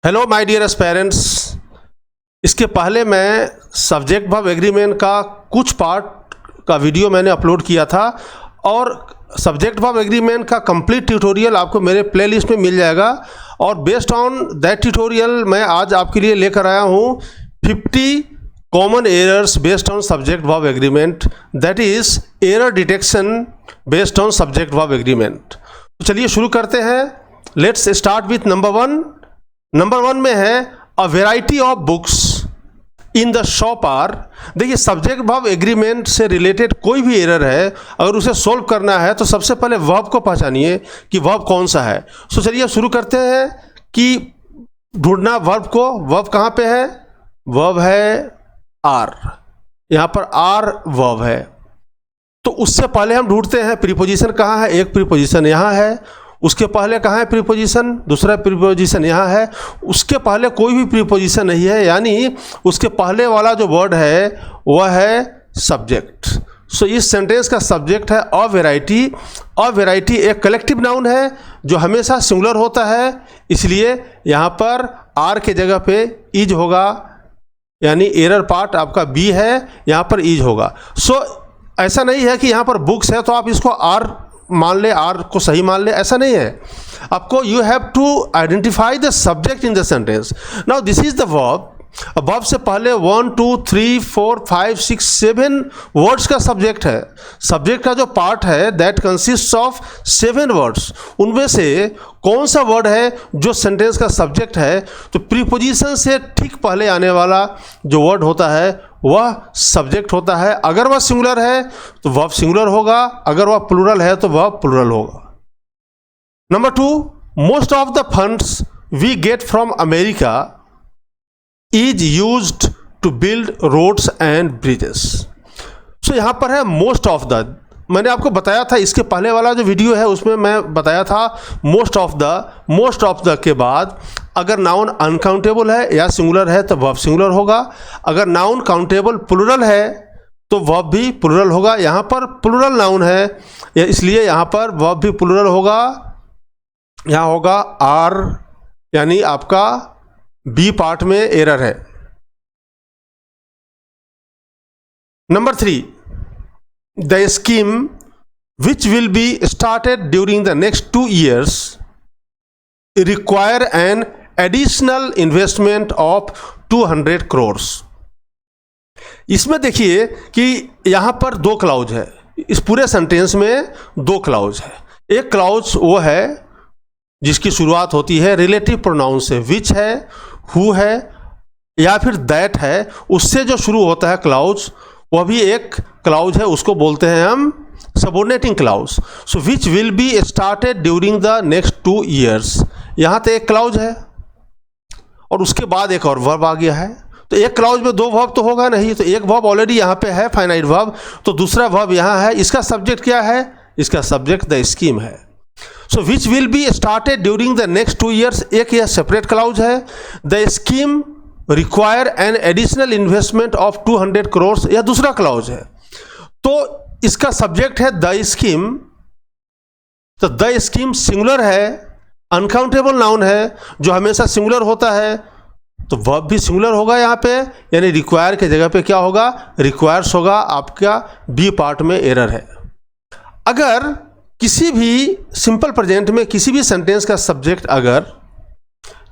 Hello my dear aspirants. इसके पहले मैं सब्जेक्ट वर्ब एग्रीमेंट का कुछ पार्ट का वीडियो मैंने अपलोड किया था और सब्जेक्ट वर्ब एग्रीमेंट का कंप्लीट ट्यूटोरियल आपको मेरे प्लेलिस्ट में मिल जाएगा। और बेस्ड ऑन दैट ट्यूटोरियल मैं आज आपके लिए लेकर आया हूँ 50 common errors based on subject verb agreement, that is error detection based on subject verb agreement. तो चलिए शुरू करते हैं। Let's start with number one में है a variety of books in the shop are. देखिए, सब्जेक्ट वर्ब एग्रीमेंट से related कोई भी एरर है, अगर उसे सोल्व करना है तो सबसे पहले वर्ब को पहचानिए कि वर्ब कौन सा है। तो चलिए शुरू करते हैं कि ढूंढना वर्ब को। वर्ब कहाँ पे है? वर्ब है आर, यहाँ पर आर वर्ब है। तो उससे पहले हम ढूंढते हैं प्रीपोजिशन कहाँ है। एक प्रीपोजिशन यहाँ है, उसके पहले कहाँ है प्रीपोजिशन? दूसरा प्रीपोजिशन यहाँ है, उसके पहले कोई भी प्रीपोजिशन नहीं है, यानी उसके पहले वाला जो वर्ड है वह है सब्जेक्ट। सो इस सेंटेंस का सब्जेक्ट है अ वेराइटी। अ वेराइटी एक कलेक्टिव नाउन है जो हमेशा सिंगुलर होता है, इसलिए यहाँ पर आर के जगह पे इज होगा, यानी एरर पार्ट आपका बी है, यहाँ पर इज होगा। सो ऐसा नहीं है कि यहाँ पर बुक्स है तो आप इसको आर मान ले, आर को सही मान ले, ऐसा नहीं है। आपको you have to identify the subject in the sentence. Now this is the verb. Verb से पहले 1 2 3 4 5 6 7 वर्ड्स का सब्जेक्ट है। सब्जेक्ट का जो पार्ट है दैट कंसिस्ट ऑफ 7 वर्ड्स। उनमें से कौन सा वर्ड है जो सेंटेंस का सब्जेक्ट है? तो प्रीपोजिशन से ठीक पहले आने वाला जो वर्ड होता है वह सब्जेक्ट होता है। अगर वह सिंगुलर है तो वर्ब सिंगुलर होगा, अगर वह प्लूरल है तो वर्ब प्लूरल होगा। Number 2, most of the funds we get from America is used to build roads and bridges. So यहाँ पर है मोस्ट ऑफ द। मैंने आपको बताया था, इसके पहले वाला जो वीडियो है उसमें मैं बताया था मोस्ट ऑफ द के बाद अगर नाउन अनकाउंटेबल है या सिंगुलर है तो वर्ब सिंगुलर होगा। अगर नाउन काउंटेबल प्लूरल है तो वर्ब भी प्लूरल होगा। यहाँ पर प्लूरल नाउन है इसलिए यहाँ पर वर्ब भी प्लूरल होगा। यहाँ होगा आर, यानी आपका बी पार्ट में एरर है। Number 3, the scheme which will be started during the next 2 years require an additional investment of 200 crores। इसमें देखिए कि यहां पर 2 क्लाउज है। इस पूरे सेंटेंस में 2 क्लाउज है। एक क्लाउज वो है जिसकी शुरुआत होती है रिलेटिव प्रोनाउन से, विच है, हु है या फिर दैट है, उससे जो शुरू होता है क्लाउज वह भी एक क्लाउज है, उसको बोलते हैं हम subordinating clause. So which will be started during the next 2 years, यहाँ तो एक क्लाउज है और उसके बाद एक और वर्ब आ गया है। तो एक क्लाउज में 2 वर्ब तो होगा नहीं, तो एक वर्ब ऑलरेडी यहाँ पे है फाइनाइट वर्ब, तो दूसरा वर्ब यहाँ है। इसका सब्जेक्ट क्या है? इसका सब्जेक्ट द स्कीम है। So which will be started during the next 2 years, एक यह सेपरेट क्लाउज है। The scheme require an additional investment of 200 crores, यह दूसरा क्लाउज है। तो इसका सब्जेक्ट है द स्कीम, तो द स्कीम सिंगुलर है, अनकाउंटेबल नाउन है जो हमेशा सिंगुलर होता है, तो वर्ब भी सिंगुलर होगा यहाँ पे, यानी रिक्वायर के जगह पे क्या होगा? रिक्वायर्स होगा। आपका बी पार्ट में एरर है। अगर किसी भी सिंपल प्रेजेंट में किसी भी सेंटेंस का सब्जेक्ट अगर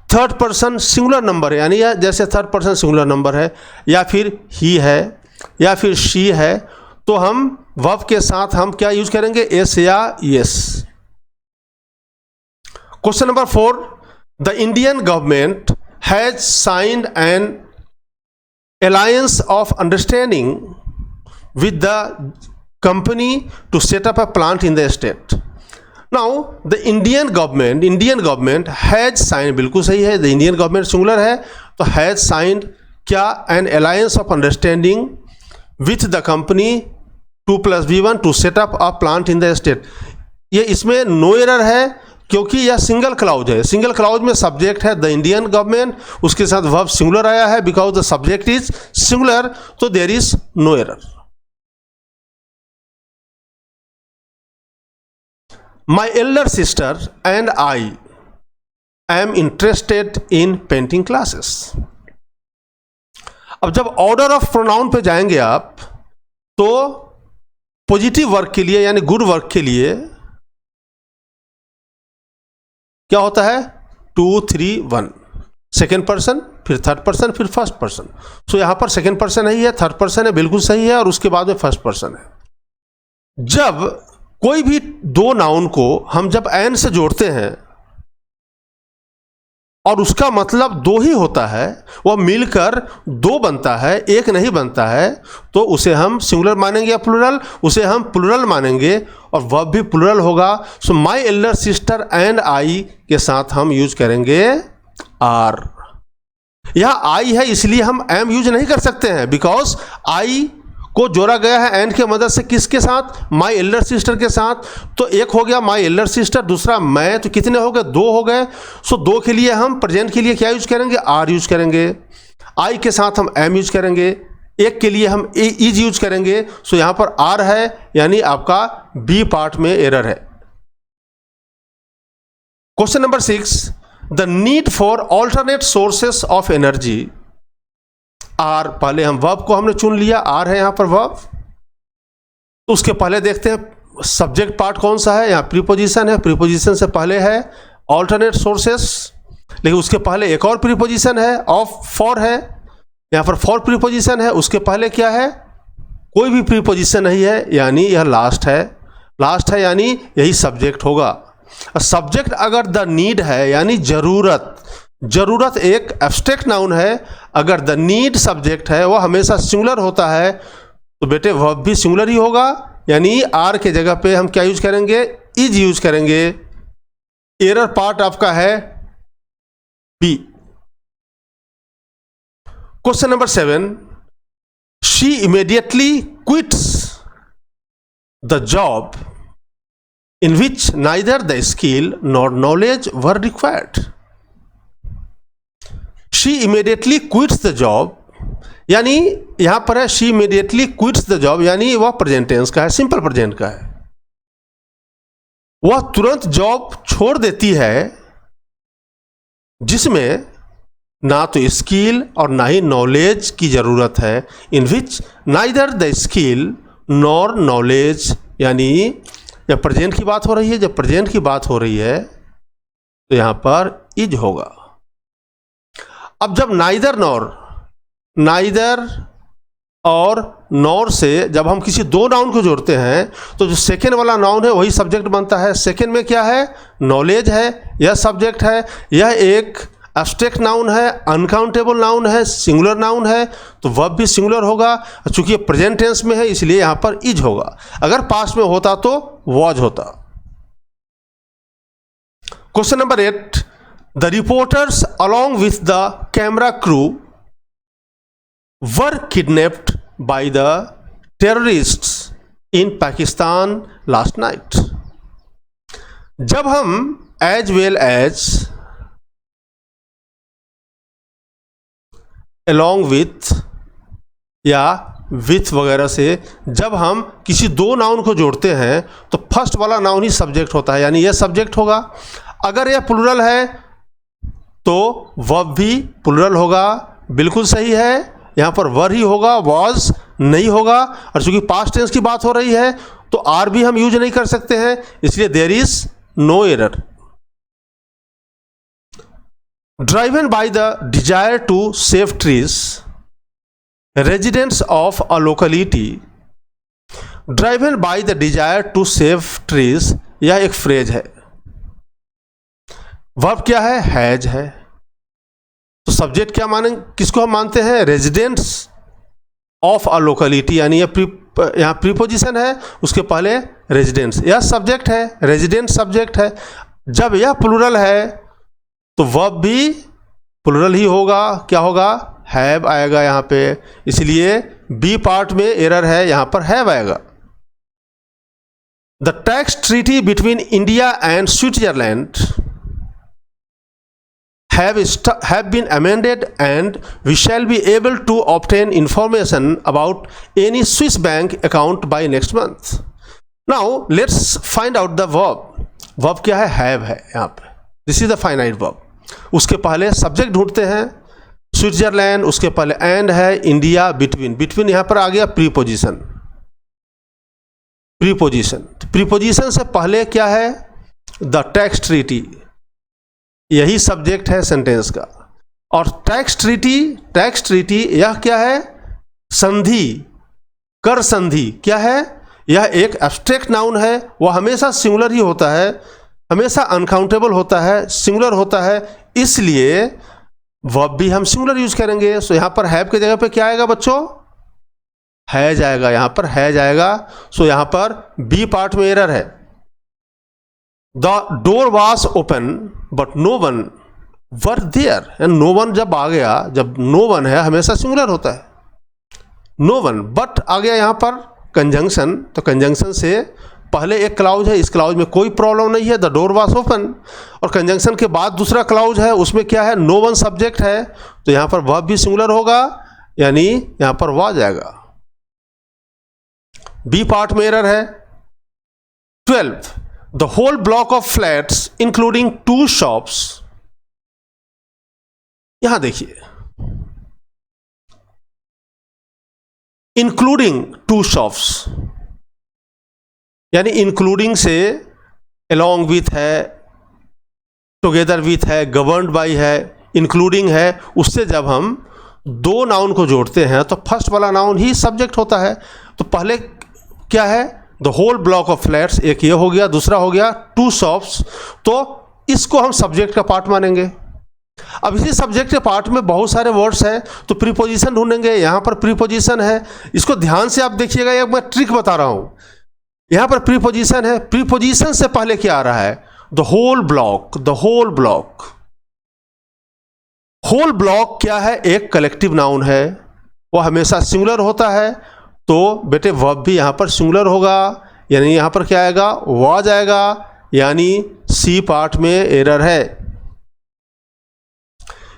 थर्ड पर्सन सिंगुलर नंबर है, यानी जैसे थर्ड पर्सन सिंगुलर नंबर है या फिर ही है या फिर शी है, तो हम वर्ब के साथ हम क्या यूज करेंगे? एस या yes. Question number 4, the Indian government has signed an alliance of understanding with the company to set up a plant in the state. Now the Indian government has signed, बिल्कुल सही है, the Indian government singular है तो has signed क्या? An alliance of understanding with the company 2 + B1 to set up a plant in the state. ये इसमें no error है क्योंकि यह सिंगल क्लाउज है। सिंगल क्लाउज में सब्जेक्ट है द इंडियन गवर्नमेंट, उसके साथ वर्ब सिंगुलर आया है, because the subject is singular, तो there is no error. My elder sister and I I am interested in painting classes. अब जब ऑर्डर ऑफ प्रोनाउन पे जाएंगे आप, तो पॉजिटिव वर्क के लिए यानी गुड वर्क के लिए क्या होता है, 2 3 1, सेकेंड पर्सन, फिर थर्ड पर्सन, फिर फर्स्ट पर्सन। सो यहां पर सेकेंड पर्सन नहीं है, थर्ड पर्सन है, बिल्कुल सही है, और उसके बाद में फर्स्ट पर्सन है। जब कोई भी दो नाउन को हम जब एन से जोड़ते हैं और उसका मतलब दो ही होता है, वह मिलकर दो बनता है, एक नहीं बनता है, तो उसे हम सिंगुलर मानेंगे या प्लुरल, उसे हम प्लुरल मानेंगे और वह भी प्लुरल होगा। So my elder sister and I के साथ हम यूज करेंगे आर। यह आई है इसलिए हम एम यूज नहीं कर सकते हैं, बिकॉज आई को जोड़ा गया है एंड के मदद से, किसके साथ, माई एल्डर सिस्टर के साथ। तो एक हो गया माई एल्डर सिस्टर, दूसरा मैं, तो कितने हो गए, दो हो गए। सो दो के लिए हम प्रेजेंट के लिए क्या यूज करेंगे, आर यूज करेंगे। आई के साथ हम एम यूज करेंगे, एक के लिए हम इज यूज करेंगे। सो यहां पर आर है, यानी आपका बी पार्ट में एरर है। Question number 6, the need for alternate sources of energy are. पहले हम वर्ब को हमने चुन लिया, आर है यहां पर वर्ब। तो उसके पहले देखते हैं सब्जेक्ट पार्ट कौन सा है, यहां प्रीपोजिशन है, प्रीपोजिशन से पहले है ऑल्टरनेट सोर्सेस, लेकिन उसके पहले एक और प्रीपोजिशन है, ऑफ फॉर है, यहां पर फॉर प्रीपोजिशन है, उसके पहले क्या है, कोई भी प्रीपोजिशन नहीं है, यानी यह लास्ट है। लास्ट है यानी यही सब्जेक्ट होगा। सब्जेक्ट अगर द नीड है यानी जरूरत, जरूरत एक एब्स्ट्रैक्ट नाउन है, अगर द नीड सब्जेक्ट है वह हमेशा सिंगुलर होता है, तो बेटे वर्ब भी सिंगुलर ही होगा, यानी आर के जगह पे हम क्या यूज करेंगे, इज यूज करेंगे। एरर पार्ट आपका है B. Question number 7, she immediately quits the job in which neither the skill nor knowledge were required. She immediately quits the job, यानी यहां पर है she immediately quits the job, यानी वह present tense का है, सिंपल प्रेजेंट का है। वह तुरंत जॉब छोड़ देती है जिसमें ना तो स्किल और ना ही नॉलेज की जरूरत है। In which neither the skill nor knowledge, यानी जब प्रेजेंट की बात हो रही है, जब प्रेजेंट की बात हो रही है तो यहां पर इज होगा। अब जब नाइदर नॉर, नाइदर और नॉर से जब हम किसी दो नाउन को जोड़ते हैं तो जो सेकेंड वाला नाउन है वही सब्जेक्ट बनता है। सेकेंड में क्या है, नॉलेज है, यह सब्जेक्ट है। यह एक एब्स्ट्रैक्ट नाउन है, अनकाउंटेबल नाउन है, सिंगुलर नाउन है, तो वर्ब भी सिंगुलर होगा। चूंकि प्रेजेंट टेंस में है इसलिए यहां पर इज होगा, अगर पास्ट में होता तो वॉज होता। Question number 8, the reporters along with the camera crew were kidnapped by the terrorists in Pakistan last night. जब हम as well as along with या with वगैरह से जब हम किसी दो नाउन को जोड़ते हैं तो फर्स्ट वाला नाउन ही सब्जेक्ट होता है, यानी यह सब्जेक्ट होगा। अगर यह प्लुरल है तो वर्ब भी प्लुरल होगा, बिल्कुल सही है। यहां पर वर ही होगा, वॉज नहीं होगा। और चूंकि पास्ट टेंस की बात हो रही है तो आर भी हम यूज नहीं कर सकते हैं, इसलिए there is no error. Driven by the desire to save trees, residents of a locality, driven by the desire to save trees, यह एक फ्रेज है। वर्ब क्या है, हैज है। तो सब्जेक्ट क्या मानेंगे, किसको हम मानते हैं, रेजिडेंट्स ऑफ अ लोकेलिटी, यानी यहाँ प्रीपोजिशन है, उसके पहले रेजिडेंट्स, यह सब्जेक्ट है, रेजिडेंट सब्जेक्ट है। जब यह प्लुरल है तो वर्ब भी प्लुरल ही होगा, क्या होगा, हैव आएगा यहां पे, इसलिए बी पार्ट में एरर है, यहां पर हैव आएगा। The tax treaty between India and Switzerland have been amended and we shall be able to obtain information about any Swiss bank account by next month. Now let's find out the verb. Verb क्या है, have है यहाँ पे, this is the finite verb. उसके पहले subject ढूंढते हैं, Switzerland, उसके पहले एंड है, इंडिया, बिटवीन। बिटवीन यहां पर आ गया प्रीपोजिशन। प्रीपोजिशन, प्रीपोजिशन से पहले क्या है? द टैक्स ट्रीटी, यही सब्जेक्ट है सेंटेंस का। और टैक्स ट्रीटी यह क्या है? संधि, कर संधि। क्या है? यह एक एब्स्ट्रैक्ट नाउन है, वह हमेशा सिंगुलर ही होता है, हमेशा अनकाउंटेबल होता है, सिंगुलर होता है, इसलिए वर्ब भी हम सिंगुलर यूज करेंगे। सो यहां पर हैव की जगह पे क्या आएगा बच्चों? है जाएगा, यहां पर है जाएगा। सो यहां पर बी पार्ट में एरर है। The door was open but no one were there. No one जब आ गया, जब नो वन है हमेशा सिंगुलर होता है, नो वन। बट आ गया यहां पर कंजंक्शन, तो कंजंक्शन से पहले एक क्लाउज है, इस क्लाउज में कोई प्रॉब्लम नहीं है, द डोर वॉज ओपन। और कंजंक्शन के बाद दूसरा क्लाउज है, उसमें क्या है? नो वन सब्जेक्ट है, तो यहां पर वर्ब भी सिंगुलर होगा, यानी यहां पर वॉज आएगा। बी पार्ट में एरर है। 12, the whole block of flats including 2 shops. यहां देखिए, इंक्लूडिंग 2 शॉप्स, यानी इंक्लूडिंग से अलोंग विथ है, टुगेदर विथ है, गवर्न्ड बाई है, इंक्लूडिंग है, उससे जब हम 2 नाउन को जोड़ते हैं तो फर्स्ट वाला नाउन ही सब्जेक्ट होता है। तो पहले क्या है? The whole block of flats, एक ये हो गया, दूसरा हो गया 2 शॉप्स, तो इसको हम सब्जेक्ट का पार्ट मानेंगे। अब इसी सब्जेक्ट के पार्ट में बहुत सारे वर्ड्स हैं, तो प्रीपोजिशन ढूंढेंगे। यहां पर प्रीपोजिशन है, इसको ध्यान से आप देखिएगा, एक मैं ट्रिक बता रहा हूं। यहां पर प्रीपोजिशन है, प्रीपोजिशन से पहले क्या आ रहा है? The whole block, the whole block. Whole block क्या है? एक कलेक्टिव नाउन है, वह हमेशा सिंगुलर होता है, तो बेटे वर्ब भी यहां पर सिंगुलर होगा, यानी यहां पर क्या आएगा? वॉज आएगा, यानी सी पार्ट में एरर है।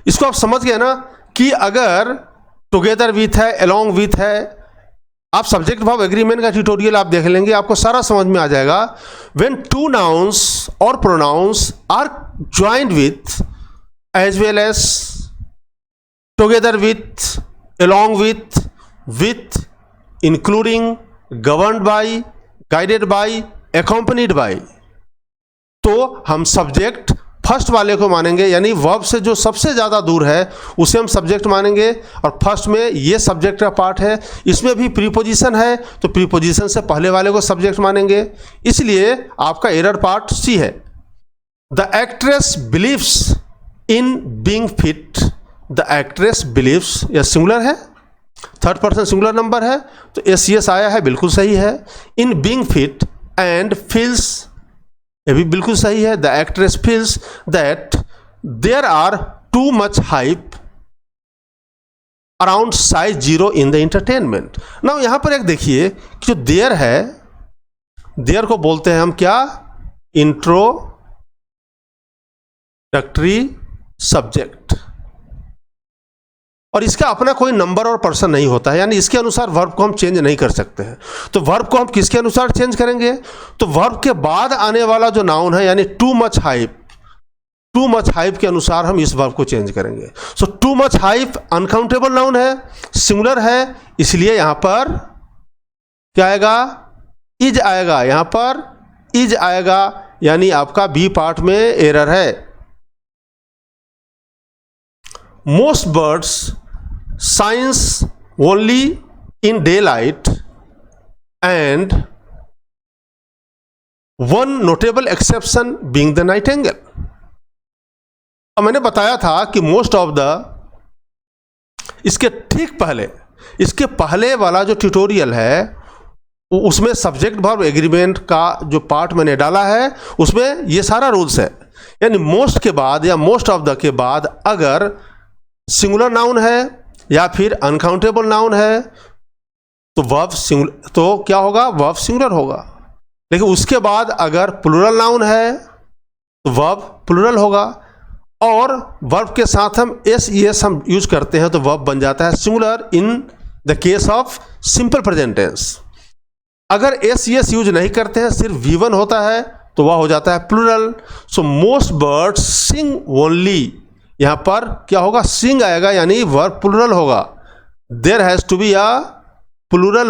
इसको आप समझ गए ना कि अगर टुगेदर विथ है, अलोंग विथ है, आप सब्जेक्ट वर्ब एग्रीमेंट का ट्यूटोरियल आप देख लेंगे, आपको सारा समझ में आ जाएगा। व्हेन 2 नाउन्स और pronouns are joined with, as well as, together with, along with, including, governed by, guided by, accompanied by, तो हम सब्जेक्ट फर्स्ट वाले को मानेंगे, यानी वर्ब से जो सबसे ज़्यादा दूर है उसे हम सब्जेक्ट मानेंगे। और फर्स्ट में ये सब्जेक्ट का पार्ट है, इसमें भी प्रीपोजिशन है, तो प्रीपोजिशन से पहले वाले को सब्जेक्ट मानेंगे, इसलिए आपका एरर पार्ट सी है। The actress believes in being fit, the actress believes, यह सिंगुलर है, थर्ड पर्सन सिंगुलर नंबर है, तो एस यस आया है, बिल्कुल सही है। In being fit and feels, ये भी बिल्कुल सही है। The actress feels that there are too much hype around size 0 in the entertainment. Now यहां पर एक देखिए कि जो देयर है, देयर को बोलते हैं हम क्या? इंट्रोडक्टरी सब्जेक्ट, और इसका अपना कोई नंबर और पर्सन नहीं होता है, यानी इसके अनुसार वर्ब को हम चेंज नहीं कर सकते हैं। तो वर्ब को हम किसके अनुसार चेंज करेंगे? तो वर्ब के बाद आने वाला जो नाउन है, यानी too much hype, too much hype के अनुसार हम इस वर्ब को चेंज करेंगे। So too much hype uncountable noun है, सिंगुलर है, इसलिए यहां पर क्या आएगा? इज आएगा, यहां पर इज आएगा, यानी आपका बी पार्ट में एरर है। Most birds shines only in daylight and one notable exception being the nightingale। अब मैंने बताया था कि मोस्ट ऑफ द, इसके ठीक पहले, इसके पहले वाला जो ट्यूटोरियल है उसमें सब्जेक्ट वर्ब एग्रीमेंट का जो पार्ट मैंने डाला है उसमें ये सारा रूल्स है। यानी मोस्ट के बाद या मोस्ट ऑफ द के बाद अगर सिंगुलर नाउन है या फिर अनकाउंटेबल नाउन है तो वर्ब सिंगुलर, तो क्या होगा? वर्ब सिंगुलर होगा। लेकिन उसके बाद अगर प्लूरल नाउन है तो वर्ब प्लूरल होगा, और वर्ब के साथ हम एस एस हम यूज करते हैं तो वर्ब बन जाता है singular in the case of simple present tense. अगर एस एस यूज नहीं करते हैं, सिर्फ V1 होता है, तो वह हो जाता है plural. So most birds sing only यहाँ पर क्या होगा, सिंग आएगा, यानी वर्ब प्लूरल होगा। There has to be a plural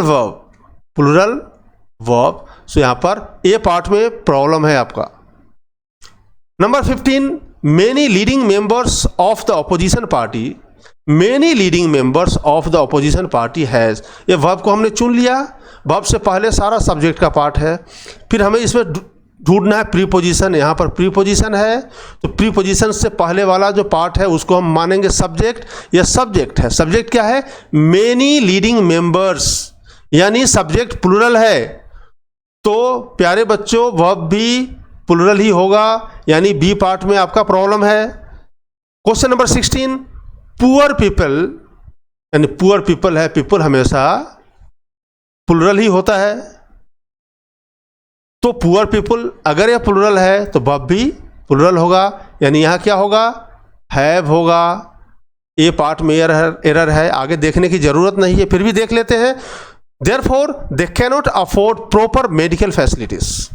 verb. So यहाँ पर ए पार्ट में प्रॉब्लम है आपका। Number 15, many leading members of the opposition party, many leading members of the opposition party has, ये वर्ब को हमने चुन लिया। वर्ब से पहले सारा सब्जेक्ट का पार्ट है, फिर हमें इसमें ढूंढना है प्रीपोजिशन। यहाँ पर प्रीपोजिशन है, तो प्रीपोजिशन से पहले वाला जो पार्ट है उसको हम मानेंगे सब्जेक्ट। यह सब्जेक्ट है। सब्जेक्ट क्या है, मेनी लीडिंग मेंबर्स, यानी सब्जेक्ट प्लूरल है, तो प्यारे बच्चों वर्ब भी प्लूरल ही होगा, यानी बी पार्ट में आपका प्रॉब्लम है। क्वेश्चन नंबर 16, पुअर पीपल, यानी पुअर पीपल है, पीपल हमेशा प्लूरल ही होता है, तो पुअर पीपल अगर यह प्लूरल है तो वर्ब भी प्लूरल होगा, यानी यहां क्या होगा, हैव होगा। ए पार्ट में एरर है, आगे देखने की जरूरत नहीं है, फिर भी देख लेते हैं। Therefore, they cannot afford proper medical facilities.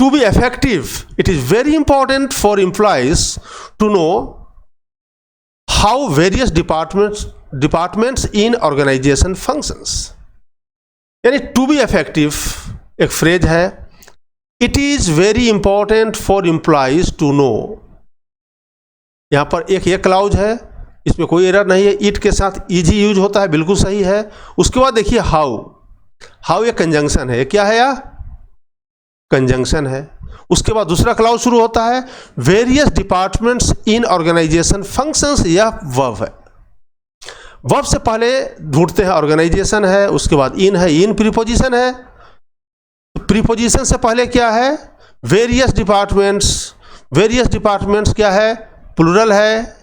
To be effective, it is very important for employees to know how various departments in organization functions. यानी to be effective एक फ्रेज है, it is very important for employees to know। यहाँ पर एक ये clause है, इसमें कोई एरर नहीं है, इट के साथ इजी यूज होता है, बिल्कुल सही है। उसके बाद देखिए हाउ ये कंजंक्शन है, क्या है, या कंजंक्शन है। उसके बाद दूसरा क्लाउज शुरू होता है, various departments in organization functions, यह वर्ब है। वर्ब से पहले ढूंढते हैं ऑर्गेनाइजेशन है, उसके बाद इन है, इन प्रीपोजिशन है। प्रीपोजिशन से पहले क्या है, वेरियस डिपार्टमेंट्स क्या है, प्लूरल है,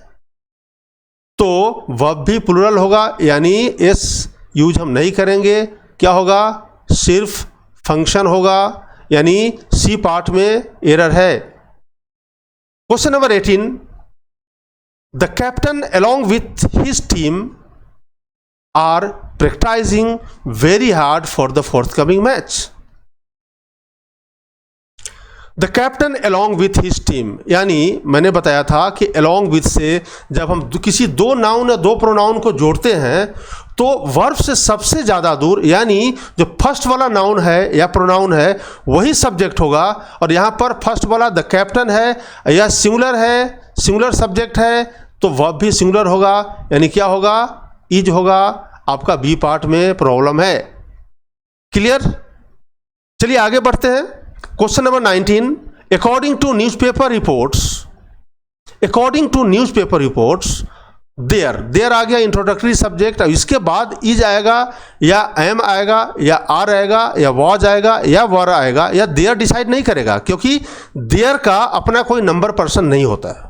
तो वर्ब भी प्लूरल होगा, यानी एस यूज हम नहीं करेंगे। क्या होगा, सिर्फ फंक्शन होगा, यानी सी पार्ट में एरर है। Question number 18, the captain along with his team are practising very hard for the forthcoming match. The captain along with his team, यानी मैंने बताया था कि अलॉन्ग विथ से जब हम किसी दो नाउन या दो प्रोनाउन को जोड़ते हैं तो वर्ब से सबसे ज़्यादा दूर, यानी जो फर्स्ट वाला नाउन है या प्रोनाउन है वही सब्जेक्ट होगा। और यहाँ पर फर्स्ट वाला द कैप्टन है, यह सिंगुलर है, सिंगुलर सब्जेक्ट है, तो वर्ब भी सिंगुलर होगा, यानी क्या होगा, इज होगा। आपका बी पार्ट में प्रॉब्लम है। क्लियर, चलिए आगे बढ़ते हैं। Question number 19, according to newspaper reports there आ गया इंट्रोडक्टरी सब्जेक्ट। अब इसके बाद इज आएगा या एम आएगा या आर आएगा या वॉज आएगा या वर आएगा, या देयर डिसाइड नहीं करेगा, क्योंकि देयर का अपना कोई नंबर पर्सन नहीं होता है।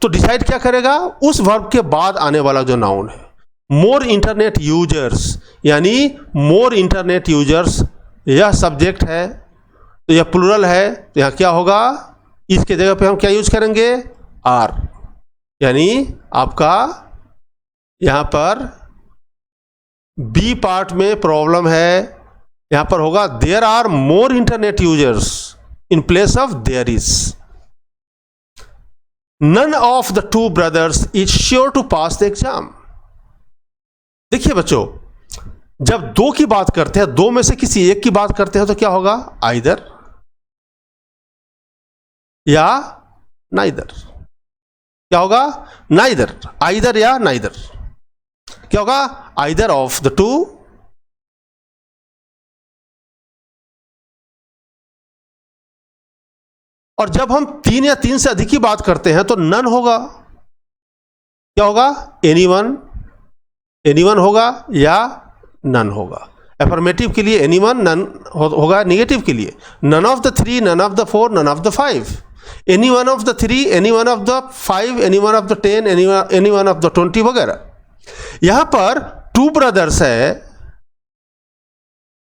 तो डिसाइड क्या करेगा, उस वर्ब के बाद आने वाला जो नाउन है। मोर इंटरनेट यूजर्स, यानी मोर इंटरनेट यूजर्स यह सब्जेक्ट है, तो यह प्लूरल है, तो यहाँ क्या होगा, इसके जगह पे हम क्या यूज करेंगे, आर, यानी आपका यहाँ पर बी पार्ट में प्रॉब्लम है। यहाँ पर होगा there are more internet users in place of there is. None of the two brothers is sure to pass the exam. देखिए बच्चों, जब दो की बात करते हैं, दो में से किसी एक की बात करते हैं, तो क्या होगा, आइदर या नाइदर। क्या होगा, नाइदर, आइदर या नाइदर। क्या होगा, आइदर ऑफ द टू। और जब हम तीन या तीन से अधिक की बात करते हैं तो नन होगा। क्या होगा, एनीवन होगा या नन होगा। एफर्मेटिव के लिए एनीवन, नन होगा नेगेटिव के लिए none of the three, none of the four, none of the five. Any one of the three, any one of the five, any one of the 10, any one of the 20 वगैरह। यहां पर two brothers है,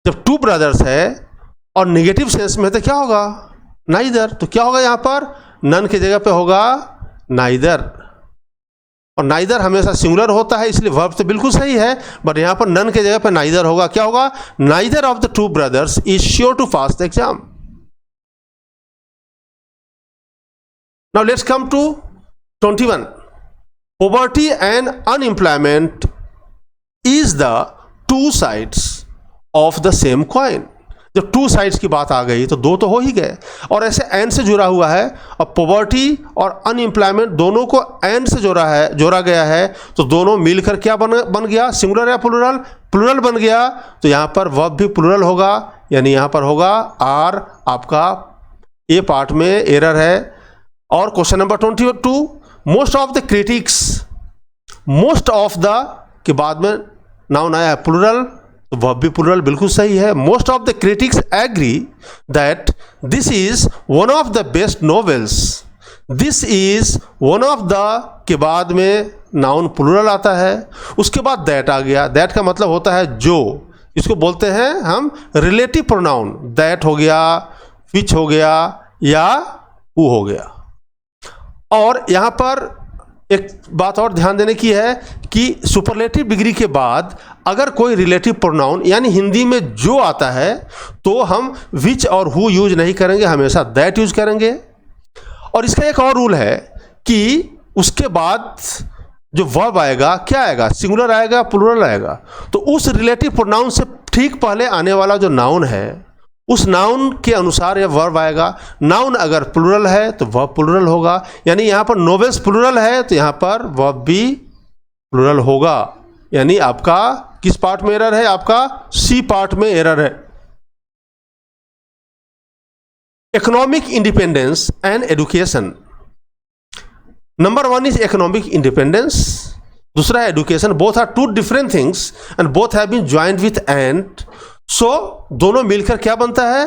जब two brothers है और negative sense में है तो क्या होगा, नाइदर। तो क्या होगा, यहां पर नन की जगह पे होगा नाइदर। और नाइदर हमेशा सिंगुलर होता है, इसलिए वर्ब तो बिल्कुल सही है, बट यहां पर नन के जगह पे नाइदर होगा। क्या होगा, neither of the two brothers is sure to pass the exam. Now let's come to 21. Poverty and unemployment is the two sides of the same coin. जब टू साइड्स की बात आ गई तो दो तो हो ही गए, और ऐसे एंड से जुड़ा हुआ है. अब पॉवर्टी और अनएम्प्लॉयमेंट दोनों को एंड से जोड़ा गया है, तो दोनों मिलकर क्या बन गया, सिंगुलर या प्लूरल, प्लूरल बन गया. तो यहाँ पर वर्ब भी प्लूरल होगा, यानी यहाँ पर होगा आर. आपका ए पार्ट में एरर है. और question number 22, most of the critics, most of the के बाद में नाउन आया है प्लूरल, तो वर्ब भी प्लूरल बिल्कुल सही है. Most of the critics agree that this is one of the best novels. This is one of the के बाद में नाउन प्लूरल आता है. उसके बाद दैट आ गया. दैट का मतलब होता है जो, इसको बोलते हैं हम रिलेटिव प्रोनाउन. दैट हो गया, विच हो गया, या हु हो गया. और यहाँ पर एक बात और ध्यान देने की है कि सुपरलेटिव डिग्री के बाद अगर कोई रिलेटिव प्रोनाउन यानी हिंदी में जो आता है, तो हम विच और हु यूज नहीं करेंगे, हमेशा दैट यूज करेंगे. और इसका एक और रूल है कि उसके बाद जो वर्ब आएगा, क्या आएगा, सिंगुलर आएगा, प्लूरल आएगा. तो उस रिलेटिव प्रोनाउन से ठीक पहले आने वाला जो नाउन है, उस नाउन के अनुसार यह वर्ब आएगा. नाउन अगर प्लूरल है तो वर्ब प्लूरल होगा. यानी यहाँ पर नोवेल्स प्लूरल है तो यहाँ पर वर्ब भी प्लूरल होगा. यानी आपका किस पार्ट में एरर है, आपका सी पार्ट में एरर है. Economic independence and education. Number 1 is economic independence, दूसरा है एजुकेशन. Both are two different things and both have been joined with and. So दोनों मिलकर क्या बनता है,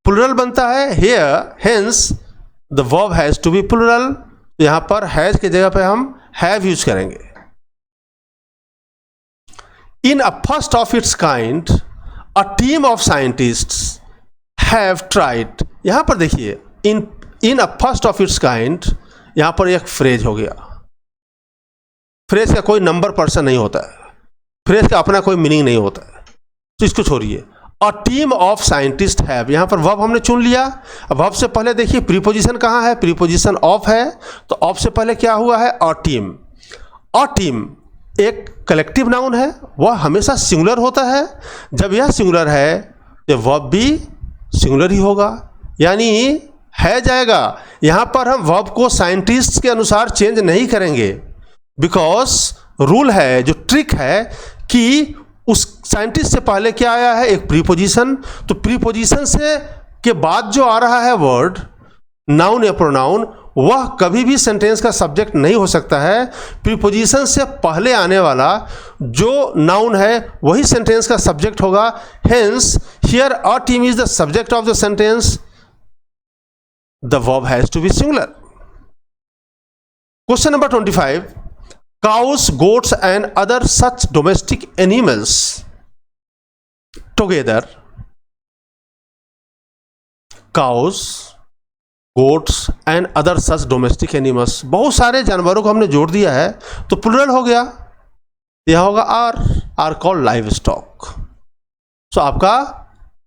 प्लूरल बनता है. Here hence the verb has to be plural. यहां पर हैज की जगह पे हम हैव यूज करेंगे. In a first of its kind a team of scientists have tried. यहां पर देखिए, in a first of its kind, यहां पर एक फ्रेज हो गया. फ्रेज का कोई नंबर पर्सन नहीं होता है, फ्रेज का अपना कोई मीनिंग नहीं होता है, तो इसको छोड़िए. अ टीम ऑफ साइंटिस्ट हैव, यहां पर वर्ब हमने चुन लिया. अब वर्ब से पहले देखिए प्रीपोजिशन कहां है, प्रीपोजिशन ऑफ है, तो ऑफ से पहले क्या हुआ है, अ टीम. अ टीम एक कलेक्टिव नाउन है, वह हमेशा सिंगुलर होता है. जब यह सिंगुलर है तो वर्ब भी सिंगुलर ही होगा, यानी है जाएगा. यहां पर हम वर्ब को साइंटिस्ट के अनुसार चेंज नहीं करेंगे, बिकॉज रूल है, जो ट्रिक है कि उस साइंटिस्ट से पहले क्या आया है, एक प्रीपोजिशन. तो प्रीपोजिशन से के बाद जो आ रहा है वर्ड, नाउन या प्रोनाउन, वह कभी भी सेंटेंस का सब्जेक्ट नहीं हो सकता है. प्रीपोजिशन से पहले आने वाला जो नाउन है वही सेंटेंस का सब्जेक्ट होगा. Hence here a team is the subject of the sentence. The verb has to be singular. Question number 25. Cows, goats and other such domestic animals together. Cows, goats and other such domestic animals. बहुत सारे जानवरों को हमने जोड़ दिया है तो plural हो गया. यह होगा आर कॉल्ड लाइव स्टॉक. सो आपका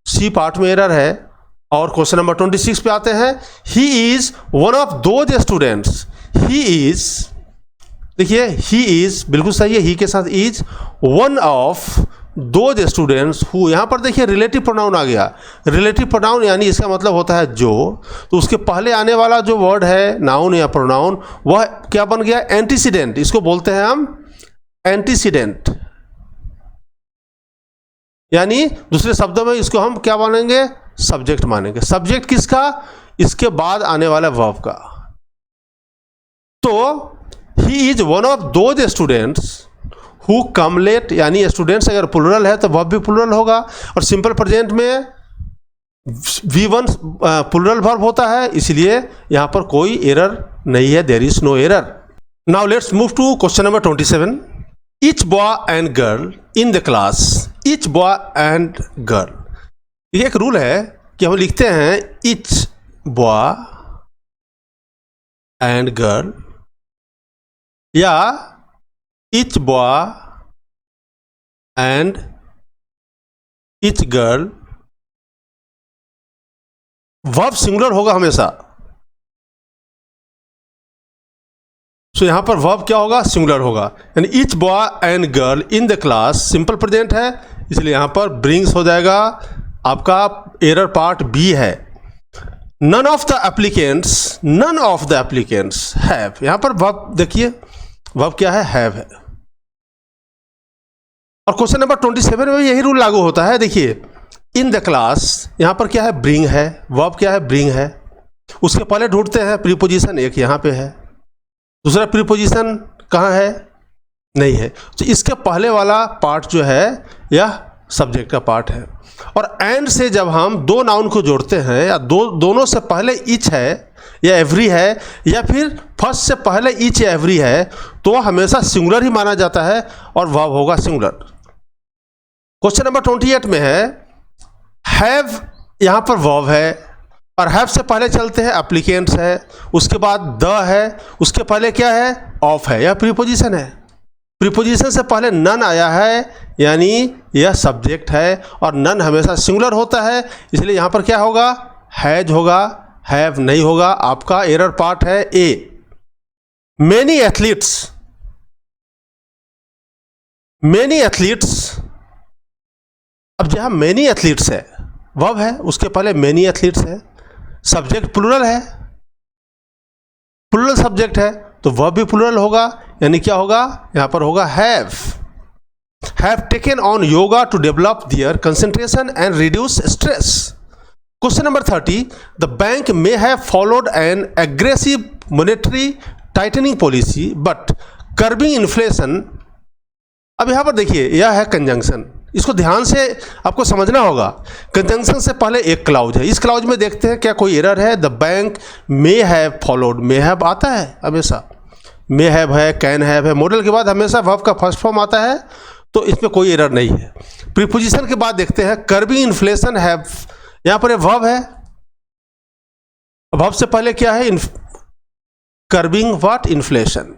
सी पार्ट में एरर है. और क्वेश्चन नंबर 26 पे आते हैं. ही is one of those students. He is, देखिए ही इज बिल्कुल सही है, ही के साथ is. One of those students who, यहां पर देखिए रिलेटिव प्रोनाउन आ गया. रिलेटिव प्रोनाउन यानी इसका मतलब होता है जो, तो उसके पहले आने वाला जो वर्ड है नाउन या प्रोनाउन, वह क्या बन गया, एंटीसीडेंट. इसको बोलते हैं हम एंटीसीडेंट, यानी दूसरे शब्दों में इसको हम क्या मानेंगे, सब्जेक्ट मानेंगे. सब्जेक्ट किसका, इसके बाद आने वाला वर्ब का. तो he is one of those students who come late, यानी स्टूडेंट्स अगर प्लूरल है तो वर्ब भी प्लूरल होगा. और सिंपल प्रेजेंट में V1 प्लूरल वर्ब होता है, इसलिए यहां पर कोई एरर नहीं है, there is no error. Now let's move to question number 27. Each boy and girl in the class. Each boy and girl, ये एक रूल है कि हम लिखते हैं ईच बॉय एंड गर्ल या each boy and each girl. Verb singular होगा हमेशा. सो यहाँ पर वर्ब क्या होगा, सिंगुलर होगा, यानी each boy and girl in the class simple present है, इसलिए यहाँ पर ब्रिंग्स हो जाएगा, आपका एरर पार्ट बी है। None of the applicants, none of the applicants have, यहाँ पर वर्ब देखिए, वर्ब क्या है, हैव है। और क्वेश्चन नंबर 27 में यही रूल लागू होता है। देखिए इन द क्लास, यहाँ पर क्या है, ब्रिंग है, वर्ब क्या है, ब्रिंग है। उसके पहले ढूंढते हैं प्रीपोजिशन, एक यहाँ पे है, दूसरा प्रीपोजिशन कहाँ है, नहीं है, तो इसके पहले वाला पार्ट जो है यह सब्जेक्ट का पार्ट है। और एंड से जब हम दो नाउन को जोड़ते हैं, या दोनों से पहले ईच है या एवरी है, या फिर फर्स्ट से पहले ईच या एवरी है, तो हमेशा सिंगुलर ही माना जाता है और वर्ब होगा सिंगुलर। क्वेश्चन नंबर 28 में है हैव, यहाँ पर वर्ब है, और हैव से पहले चलते हैं एप्लीकेंट्स है, उसके बाद द है, उसके पहले क्या है, ऑफ है, यह प्रीपोजिशन है। प्रीपोजिशन से पहले नन आया है, यानी यह सब्जेक्ट है, और नन हमेशा सिंगुलर होता है, इसलिए यहाँ पर क्या होगा, हैज होगा, हैव नहीं होगा। आपका एरर पार्ट है ए। मेनी एथलीट्स, मेनी एथलीट्स, अब जहाँ मेनी एथलीट्स है, वर्ब है, उसके पहले मेनी एथलीट्स है, सब्जेक्ट प्लूरल है, प्लूरल सब्जेक्ट है, तो वर्ब भी प्लूरल होगा, यानी क्या होगा, यहाँ पर होगा have taken on yoga to develop their concentration and reduce stress. Question number 30, the bank may have followed an aggressive monetary tightening policy but curbing inflation. अब यहाँ पर देखिए, यह है कंजंक्शन, इसको ध्यान से आपको समझना होगा। कंजंक्शन से पहले एक क्लाउज है, इस क्लाउज में देखते हैं क्या कोई एरर है। The bank may have followed, may have आता है हमेशा, मे हैव है, कैन हैव है, मॉडल के बाद हमेशा वर्ब का फर्स्ट फॉर्म आता है, तो इसमें कोई एरर नहीं है। प्रीपोजिशन के बाद देखते हैं कर्बिंग इन्फ्लेशन हैव, यहाँ पर वर्ब है, वर्ब से पहले क्या है, curbing what, inflation.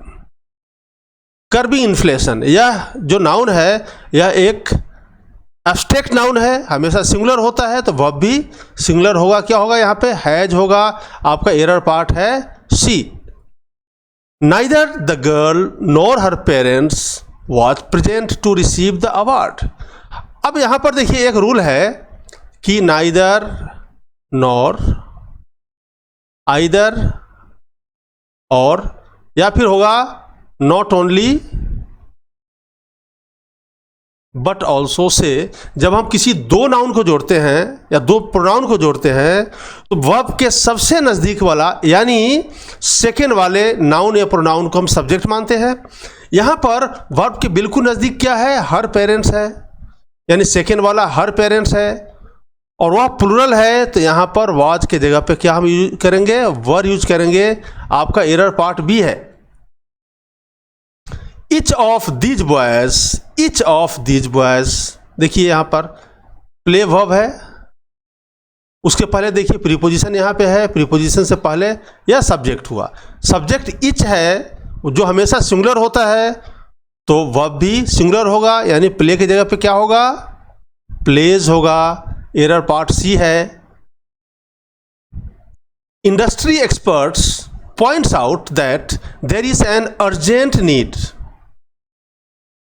Curbing inflation, यह जो नाउन है यह एक एब्स्ट्रैक्ट नाउन है, हमेशा सिंगुलर होता है, तो वर्ब भी सिंगुलर होगा। क्या होगा यहाँ पे, हैज होगा। आपका एरर पार्ट है C. Neither the girl nor her parents was present to receive the award. अब यहाँ पर देखिए एक रूल है कि नाइदर नॉर, आइदर और, या फिर होगा not only but also say जब हम किसी दो नाउन को जोड़ते हैं या दो प्रोनाउन को जोड़ते हैं, तो वर्ब के सबसे नज़दीक वाला यानी सेकेंड वाले नाउन या प्रोनाउन को हम सब्जेक्ट मानते हैं। यहाँ पर वर्ब के बिल्कुल नज़दीक क्या है, हर पेरेंट्स है, यानी सेकेंड वाला हर पेरेंट्स है, और वह प्लूरल है, तो यहाँ पर वाज के जगह पे क्या हम यूज करेंगे, वर यूज करेंगे। आपका एरर पार्ट भी है। Each of these boys, each of these boys, देखिए यहाँ पर प्ले वर्ब है, उसके पहले देखिए प्रीपोजिशन यहाँ पे है, प्रीपोजिशन से पहले यह सब्जेक्ट हुआ। सब्जेक्ट इच है जो हमेशा सिंगुलर होता है, तो वर्ब भी सिंगुलर होगा, यानी प्ले की जगह पे क्या होगा, प्लेज होगा। एरर पार्ट सी है। Industry experts points out that there is an urgent need.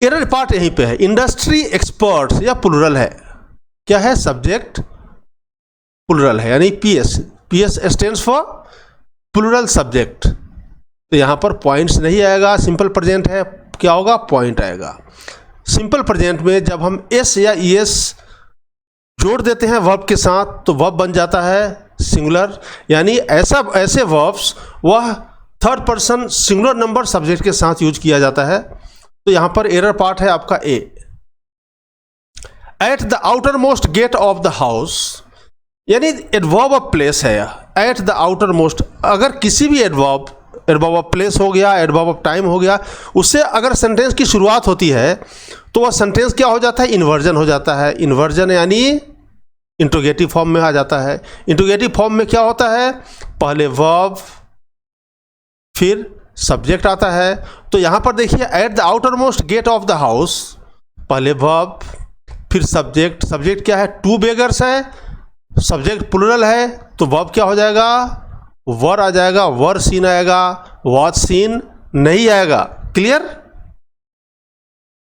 Error part यहीं पे है। इंडस्ट्री एक्सपर्ट्स या प्लूरल है, क्या है, सब्जेक्ट प्लूरल है, यानी PS, PS stands for plural subject, तो यहाँ पर पॉइंट्स नहीं आएगा। सिंपल प्रेजेंट है, क्या होगा, पॉइंट आएगा। सिंपल प्रेजेंट में जब हम एस या ईएस जोड़ देते हैं वर्ब के साथ, तो वर्ब बन जाता है सिंगुलर, यानी ऐसे वर्ब्स वह third person singular number subject के साथ यूज किया जाता है। तो यहाँ पर एरर पार्ट है आपका A. At the outermost gate of the house, यानी एडवर्ब ऑफ प्लेस है। एट द आउटर मोस्ट, अगर किसी भी एडवर्ब ऑफ प्लेस हो गया, एडवर्ब ऑफ टाइम हो गया, उससे अगर सेंटेंस की शुरुआत होती है, तो वह सेंटेंस क्या हो जाता है, इन्वर्जन हो जाता है। इन्वर्जन यानी इंट्रोगेटिव फॉर्म में आ जाता है। इंट्रोगेटिव फॉर्म में क्या होता है, पहले वर्ब फिर सब्जेक्ट आता है। तो यहाँ पर देखिए at the outermost gate of the house, पहले वर्ब फिर सब्जेक्ट। सब्जेक्ट क्या है, टू बेगर्स है, सब्जेक्ट प्लूरल है, तो वर्ब क्या हो जाएगा, वर आ जाएगा, वर सीन आएगा, वॉज सीन नहीं आएगा। Clear?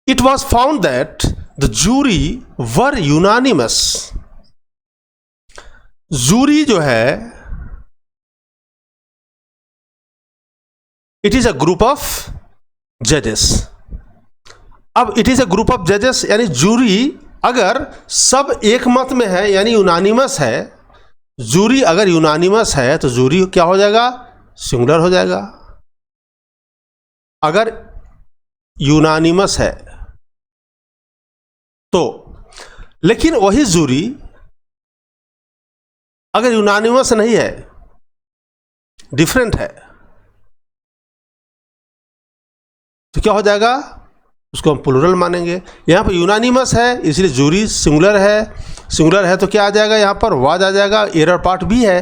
It was found that the jury were unanimous. Jury जो है it is a group of जजेस। अब it is a group of जजेस यानी जूरी अगर सब एक मत में है यानी यूनानिमस है, जूरी अगर यूनानिमस है तो जूरी क्या हो जाएगा? सिंगुलर हो जाएगा। अगर यूनानिमस है तो, लेकिन वही जूरी अगर यूनानिमस नहीं है, डिफरेंट है, तो क्या हो जाएगा? उसको हम प्लूरल मानेंगे। यहां पर यूनानिमस है इसलिए जूरी सिंगुलर है। सिंगुलर है तो क्या आ जाएगा? यहां पर वाज आ जाएगा। एरर पार्ट भी है।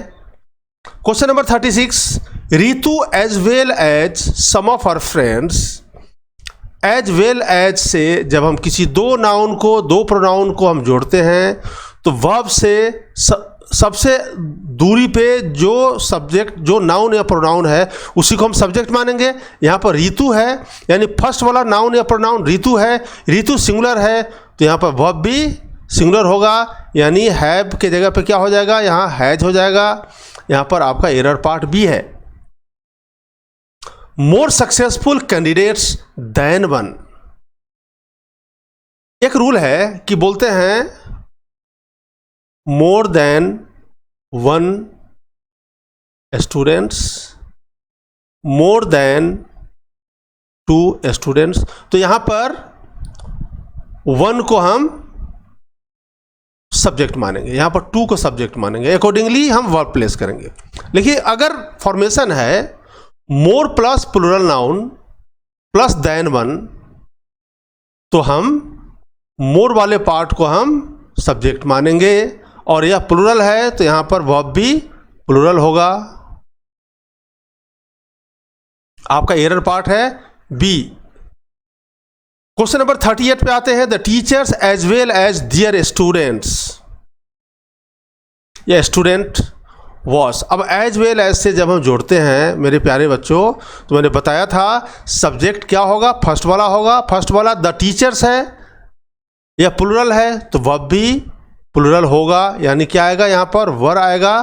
Question number 36, Ritu as well as some of her friends. As well as से जब हम किसी दो नाउन को, दो प्रोनाउन को हम जोड़ते हैं तो वर्ब से सबसे दूरी पे जो सब्जेक्ट, जो नाउन या प्रोनाउन है उसी को हम सब्जेक्ट मानेंगे। यहाँ पर रितु है यानी फर्स्ट वाला नाउन या प्रोनाउन रितु है, रितु सिंगुलर है तो यहाँ पर वर्ब भी सिंगुलर होगा यानी हैव के जगह पे क्या हो जाएगा? यहाँ हैज हो जाएगा। यहाँ पर आपका एरर पार्ट भी है। More successful candidates than one. एक रूल है कि बोलते हैं more than one students, more than two students. तो यहां पर वन को हम सब्जेक्ट मानेंगे, यहां पर टू को सब्जेक्ट मानेंगे, अकॉर्डिंगली हम वर्ब प्लेस करेंगे। लेकिन अगर फॉर्मेशन है more plus plural noun plus than one तो हम मोर वाले पार्ट को हम सब्जेक्ट मानेंगे और यह प्लूरल है तो यहां पर वर्ब भी प्लूरल होगा। आपका एरर पार्ट है बी। क्वेश्चन नंबर 38 पे आते हैं। The teachers as well as their students, या स्टूडेंट वॉस। अब एज वेल एज से जब हम जोड़ते हैं मेरे प्यारे बच्चों तो मैंने बताया था सब्जेक्ट क्या होगा? फर्स्ट वाला होगा। फर्स्ट वाला द टीचर्स है या प्लूरल है तो वर्ब भी प्लूरल होगा यानी क्या आएगा? यहां पर वर आएगा।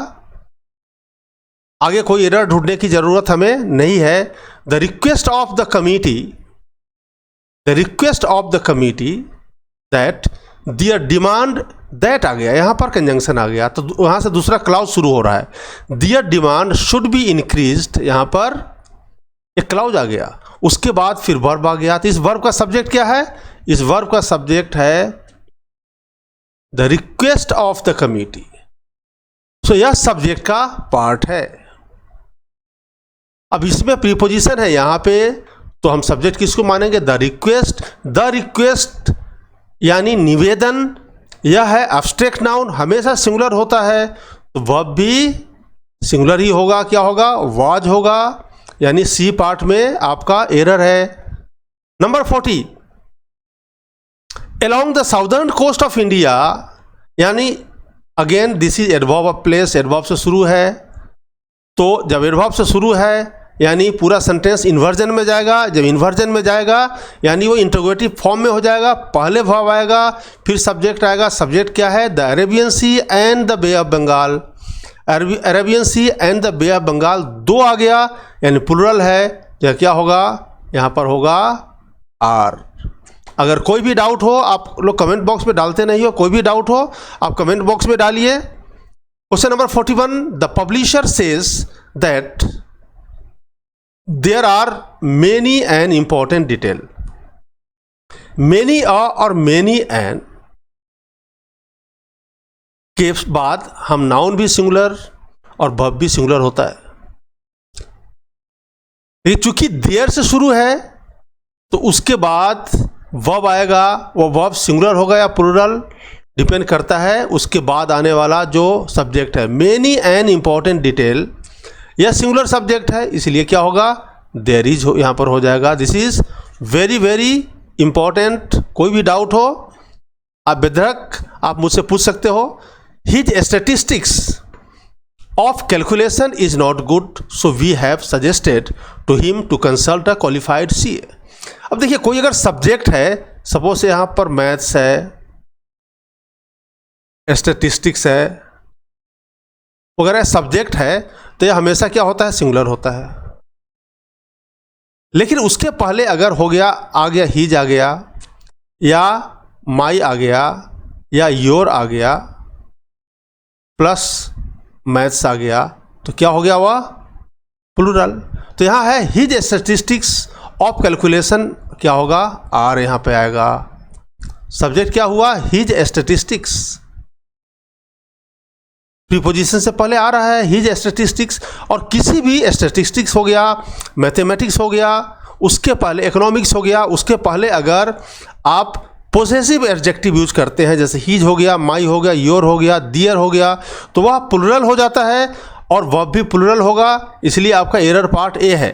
आगे कोई एरर ढूंढने की जरूरत हमें नहीं है। The request of the committee, the request of the committee that their demand, that आ गया, यहां पर कंजंक्शन आ गया तो वहां से दूसरा क्लाउज शुरू हो रहा है। दियर डिमांड शुड बी इंक्रीज्ड, यहां पर एक क्लाउज आ गया। उसके बाद फिर वर्ब आ गया। तो इस वर्ब का सब्जेक्ट क्या है? इस वर्ब का सब्जेक्ट है the request of the committee. So यह सब्जेक्ट का पार्ट है। अब इसमें प्रीपोजिशन है यहां पे तो हम सब्जेक्ट किसको मानेंगे? The request. द रिक्वेस्ट यानी निवेदन, यह है एब्स्ट्रैक्ट नाउन, हमेशा सिंगुलर होता है तो वर्ब भी सिंगुलर ही होगा। क्या होगा? वाज होगा यानी सी पार्ट में आपका एरर है। Number 40, along the southern coast of India, यानी again this is adverb of place, adverb से शुरू है तो जब एडवर्ब से शुरू है यानी पूरा सेंटेंस इन्वर्जन में जाएगा। जब इन्वर्जन में जाएगा यानी वो इंटरोगेटिव फॉर्म में हो जाएगा। पहले वर्ब आएगा फिर सब्जेक्ट आएगा। सब्जेक्ट क्या है? The Arabian Sea and the Bay of Bengal. Arabian Sea and the Bay of Bengal दो आ गया यानी प्लूरल है तो क्या होगा? यहाँ पर होगा आर। अगर कोई भी डाउट हो, आप लोग कमेंट बॉक्स में डालते नहीं हो, कोई भी डाउट हो आप कमेंट बॉक्स में डालिए। Question number 41, the publisher says that there are many and important detail. Many और मेनी एंड के बाद हम नाउन भी सिंगुलर और वर्ब भी सिंगुलर होता है। ये चूंकि देयर से शुरू है तो उसके बाद वर्ब आएगा, वो वर्ब सिंगुलर होगा या प्लूरल डिपेंड करता है उसके बाद आने वाला जो सब्जेक्ट है। मेनी एंड इंपॉर्टेंट डिटेल, यह सिंगुलर सब्जेक्ट है इसलिए क्या होगा? देयर इज यहाँ पर हो जाएगा। This is very very important. कोई भी डाउट हो आप बेधड़क आप मुझसे पूछ सकते हो। His statistics of calculation is not good, so we have suggested to him to consult a qualified CA. अब देखिए, कोई अगर सब्जेक्ट है, सपोज यहाँ पर मैथ्स है, स्टैटिस्टिक्स है वगैरह सब्जेक्ट है, तो यह हमेशा क्या होता है, सिंगुलर होता है। लेकिन उसके पहले अगर हो गया, आ गया हीज आ गया, या माई आ गया, या योर आ गया, प्लस मैथ्स आ गया, तो क्या हो गया वह प्लूरल। तो यहाँ है हिज स्टैटिस्टिक्स ऑफ कैलकुलेशन, क्या होगा, आर यहाँ पे आएगा। सब्जेक्ट क्या हुआ, हिज स्टैटिस्टिक्स, प्रीपोजिशन से पहले आ रहा है हिज स्टैटिस्टिक्स। और किसी भी स्टैटिस्टिक्स हो गया, मैथमेटिक्स हो गया, उसके पहले इकोनॉमिक्स हो गया, उसके पहले अगर आप पोसेसिव एडजेक्टिव यूज करते हैं, जैसे हीज हो गया, माई हो गया, योर हो गया, दियर हो गया, तो वह प्लूरल हो जाता है और वह भी प्लूरल होगा, इसलिए आपका एरर पार्ट ए है।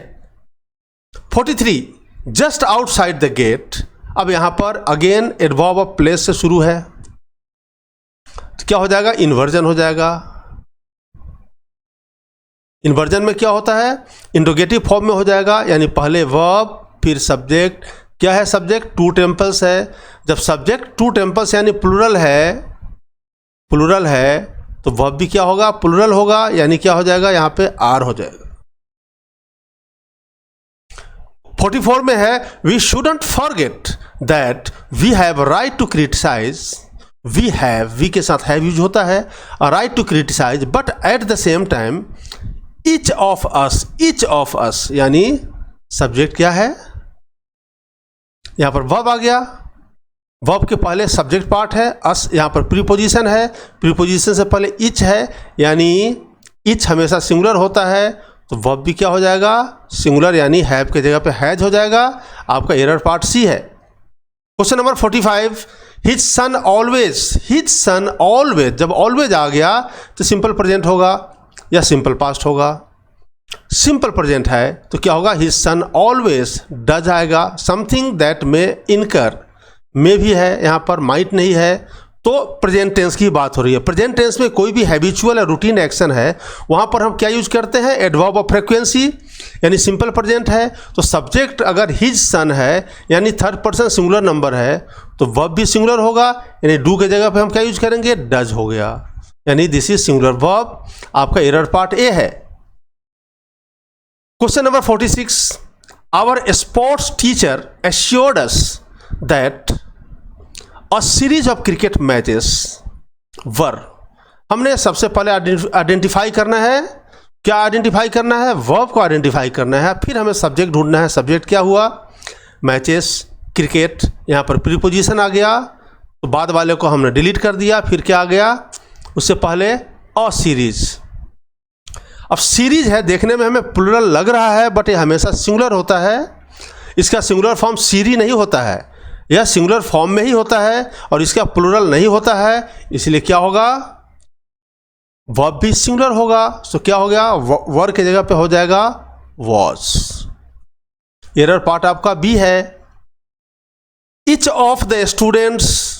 43 जस्ट आउटसाइड द गेट। अब यहां पर अगेन एडवर्ब ऑफ प्लेस से शुरू है, तो क्या हो जाएगा, इन्वर्जन हो जाएगा। इन्वर्जन में क्या होता है, इंट्रोगेटिव फॉर्म में हो जाएगा, यानी पहले वर्ब फिर सब्जेक्ट। क्या है सब्जेक्ट, टू टेम्पल्स है। जब सब्जेक्ट टू टेम्पल्स यानी प्लूरल है, तो वर्ब भी क्या होगा, प्लूरल होगा, यानी क्या हो जाएगा, यहां पे आर हो जाएगा। 44 में है we shouldn't forget that we have right to criticise. We के साथ हैव यूज होता है, right to criticise, but at the same time each of us यानी सब्जेक्ट क्या है, यहां पर वर्ब आ गया, वर्ब के पहले सब्जेक्ट पार्ट है, अस यहां पर प्रीपोजिशन है, प्रीपोजिशन से पहले ईच है, यानी ईच हमेशा सिंगुलर होता है, तो वर्ब भी क्या हो जाएगा, सिंगुलर, यानी हैव के जगह पे हैज हो जाएगा। आपका एरर पार्ट सी है। Question number 45 his son always. जब ऑलवेज आ गया तो सिंपल प्रेजेंट होगा या सिंपल पास्ट होगा। सिंपल प्रेजेंट है तो क्या होगा, हिज सन ऑलवेज डज आएगा। समथिंग दैट में इनकर, में भी है, यहाँ पर माइट नहीं है, तो प्रेजेंट टेंस की बात हो रही है। प्रेजेंट टेंस में कोई भी हैबिचुअल या रूटीन एक्शन है, वहाँ पर हम क्या यूज करते हैं, एडवर्ब ऑफ फ्रीक्वेंसी, यानी सिंपल प्रेजेंट है। तो सब्जेक्ट अगर हिज सन है यानी थर्ड पर्सन सिंगुलर नंबर है, तो वर्ब भी सिंगुलर होगा, यानी डू के जगह पे हम क्या यूज करेंगे, डज हो गया, यानी दिस इज सिंगुलर वर्ब। आपका एरर पार्ट ए है। Question number 46 our sports teacher assured us that a series of cricket matches were. हमने सबसे पहले आइडेंटिफाई करना है, क्या आइडेंटिफाई करना है, वर्ब को आइडेंटिफाई करना है, फिर हमें सब्जेक्ट ढूंढना है। सब्जेक्ट क्या हुआ, मैचेस, क्रिकेट, यहाँ पर प्रीपोजिशन आ गया, तो बाद वाले को हमने डिलीट कर दिया, फिर क्या आ गया, उससे पहले अ सीरीज। अब सीरीज है, देखने में हमें प्लूरल लग रहा है, बट ये हमेशा सिंगुलर होता है। इसका सिंगुलर फॉर्म सीरी नहीं होता है, यह सिंगुलर फॉर्म में ही होता है, और इसका प्लूरल नहीं होता है, इसलिए क्या होगा, वर्ब भी सिंगुलर होगा। तो क्या हो गया, वर के जगह पे हो जाएगा वॉज। एरर पार्ट आपका बी है। Each of the students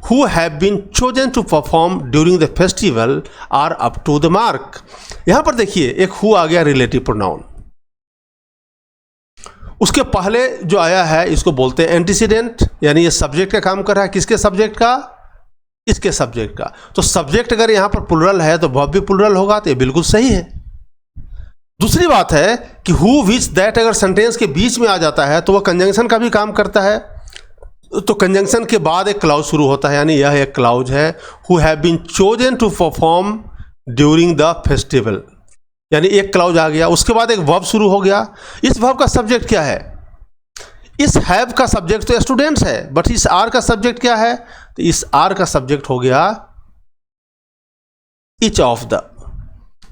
who have been chosen to perform during the festival are up to the mark। यहां पर देखिए एक who आ गया, रिलेटिव प्रोनाउन, उसके पहले जो आया है इसको बोलते हैं एंटीसीडेंट, यानी ये सब्जेक्ट का काम कर रहा है। किसके सब्जेक्ट का, इसके सब्जेक्ट का। तो सब्जेक्ट अगर यहां पर प्लूरल है तो वर्ब भी प्लूरल होगा, तो ये बिल्कुल सही है। दूसरी बात है कि हु विच दैट अगर सेंटेंस के बीच में आ जाता है तो वह कंजंक्शन का भी काम करता है। तो कंजंक्शन के बाद एक क्लाउज शुरू होता है, यानी यह एक क्लाउज है, who have been chosen to perform during the festival, यानी एक क्लाउज आ गया, उसके बाद एक वर्ब शुरू हो गया। इस वर्ब का सब्जेक्ट क्या है, इस हैव का सब्जेक्ट तो स्टूडेंट्स है, बट इस आर का सब्जेक्ट क्या है, तो इस आर का सब्जेक्ट हो गया ईच ऑफ द।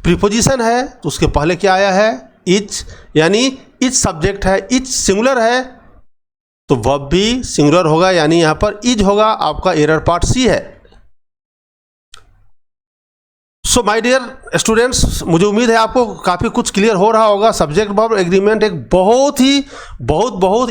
प्रीपोजिशन है तो उसके पहले क्या आया है, ईच, यानी ईच सब्जेक्ट है, ईच सिंगुलर है, तो वर्ब भी सिंगुलर होगा, यानी यहां पर इज होगा। आपका एरर पार्ट सी है। सो माय डियर स्टूडेंट्स, मुझे उम्मीद है आपको काफ़ी कुछ क्लियर हो रहा होगा। सब्जेक्ट वर्ब एग्रीमेंट एक बहुत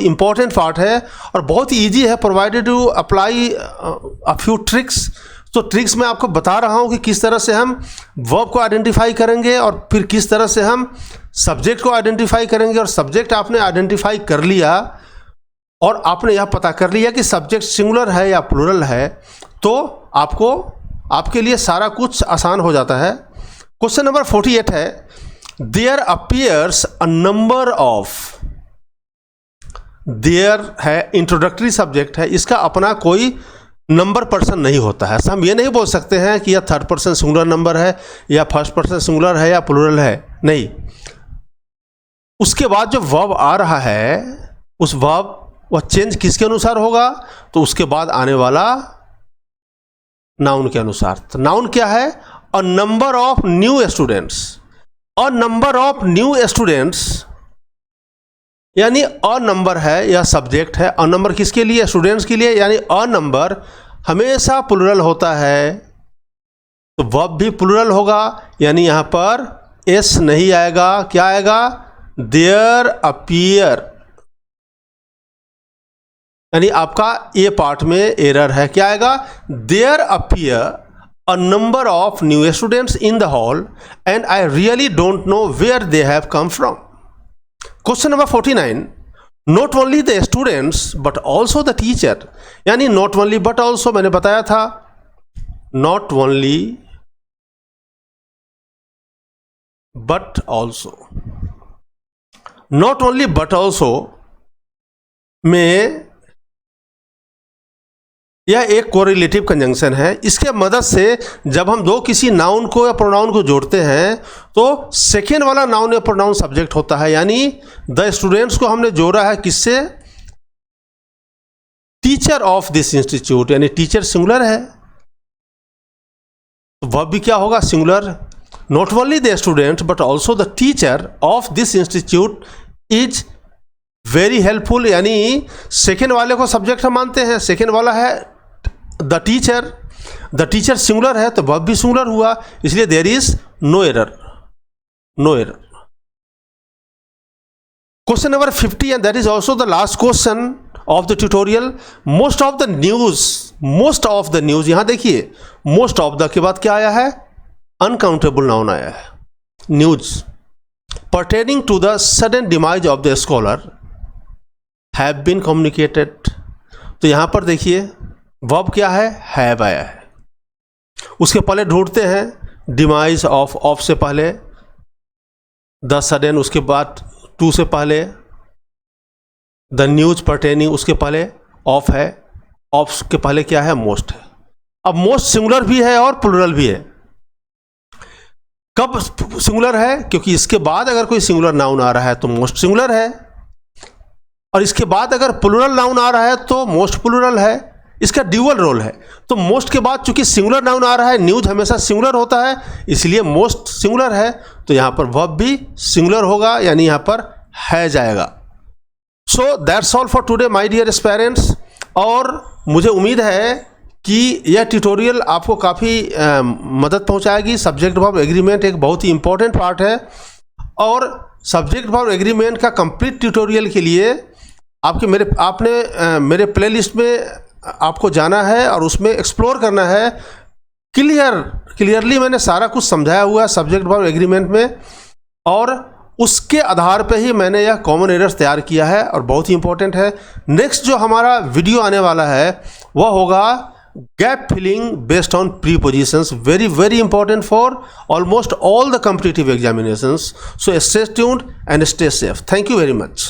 इंपॉर्टेंट पार्ट है और बहुत ही ईजी है, provided to apply a few tricks. तो ट्रिक्स मैं आपको बता रहा हूं कि किस तरह से हम वर्ब को आइडेंटिफाई करेंगे और फिर किस तरह से हम सब्जेक्ट को आइडेंटिफाई करेंगे। और सब्जेक्ट आपने आइडेंटिफाई कर लिया और आपने यह पता कर लिया कि सब्जेक्ट सिंगुलर है या प्लूरल है, तो आपके लिए सारा कुछ आसान हो जाता है। क्वेश्चन नंबर 48 है, there appears a number of, there है इंट्रोडक्टरी सब्जेक्ट है, इसका अपना कोई नंबर पर्सन नहीं होता है। हम ये नहीं बोल सकते हैं कि यह थर्ड पर्सन सिंगुलर नंबर है या फर्स्ट पर्सन सिंगुलर है या प्लूरल है, नहीं। उसके बाद जो वर्ब आ रहा है, उस वर्ब वह चेंज किसके अनुसार होगा, तो उसके बाद आने वाला नाउन के अनुसार। तो नाउन क्या है, अ number of new students. A number of new students यानी अ नंबर है, यह सब्जेक्ट है। अ नंबर किसके लिए, स्टूडेंट्स के लिए, यानी अ नंबर हमेशा प्लूरल होता है, तो वर्ब भी प्लूरल होगा, यानी यहां पर एस नहीं आएगा, क्या आएगा, देयर अपीयर। यानी आपका ए पार्ट में एरर है, क्या आएगा, there appear a number of new students in the hall and I really don't know where they have come from. Question number 49, not only the students but also the teacher. यानी not only but also मैंने बताया था, not only but also, not only but also में यह एक correlative conjunction है। इसके मदद से जब हम दो किसी नाउन को या प्रोनाउन को जोड़ते हैं तो सेकेंड वाला नाउन या प्रोनाउन सब्जेक्ट होता है। यानी द स्टूडेंट्स को हमने जोड़ा है किससे, टीचर ऑफ दिस इंस्टीट्यूट, यानी टीचर सिंगुलर है, तो वर्ब भी क्या होगा, singular. Not only the student but also the teacher of this institute is very helpful, यानी सेकेंड वाले को सब्जेक्ट हम मानते हैं, सेकेंड वाला है द टीचर सिंगुलर है, तो वर्ब भी सिंगुलर हुआ, इसलिए there is no error, no error. Question number 50 and that is also the last question of the tutorial. Most of the news, यहां देखिए मोस्ट ऑफ द के बाद क्या आया है, अनकाउंटेबल नाउन आया है, news pertaining to the sudden demise of the scholar have been communicated। तो यहां पर देखिए वर्ब क्या है, हैव आया है। उसके पहले ढूंढते हैं डिमाइज ऑफ से पहले, द सडन उसके बाद, टू से पहले, द न्यूज पर्टेनिंग उसके पहले ऑफ है, ऑफ के पहले क्या है, मोस्ट है। अब मोस्ट सिंगुलर भी है और प्लूरल भी है। कब सिंगुलर है, क्योंकि इसके बाद अगर कोई सिंगुलर नाउन आ रहा है तो मोस्ट सिंगुलर है, और इसके बाद अगर प्लूरल नाउन आ रहा है तो मोस्ट प्लूरल है। इसका ड्यूअल रोल है। तो मोस्ट के बाद चूंकि सिंगुलर नाउन आ रहा है, न्यूज हमेशा सिंगुलर होता है, इसलिए मोस्ट सिंगुलर है, तो यहां पर वर्ब भी सिंगुलर होगा, यानी यहां पर है जाएगा। So that's all for today my dear parents. और मुझे उम्मीद है कि यह ट्यूटोरियल आपको काफ़ी मदद पहुंचाएगी। सब्जेक्ट वर्ब एग्रीमेंट एक बहुत ही इंपॉर्टेंट पार्ट है, और सब्जेक्ट वर्ब एग्रीमेंट का कंप्लीट ट्यूटोरियल के लिए आपने मेरे प्लेलिस्ट में आपको जाना है और उसमें एक्सप्लोर करना है। क्लियरली मैंने सारा कुछ समझाया हुआ है सब्जेक्ट वर्ब एग्रीमेंट में, और उसके आधार पे ही मैंने यह कॉमन एरर्स तैयार किया है, और बहुत ही इंपॉर्टेंट है। नेक्स्ट जो हमारा वीडियो आने वाला है वह होगा gap filling based on prepositions, very important for almost all the competitive examinations. So stay tuned and stay safe. Thank you very much.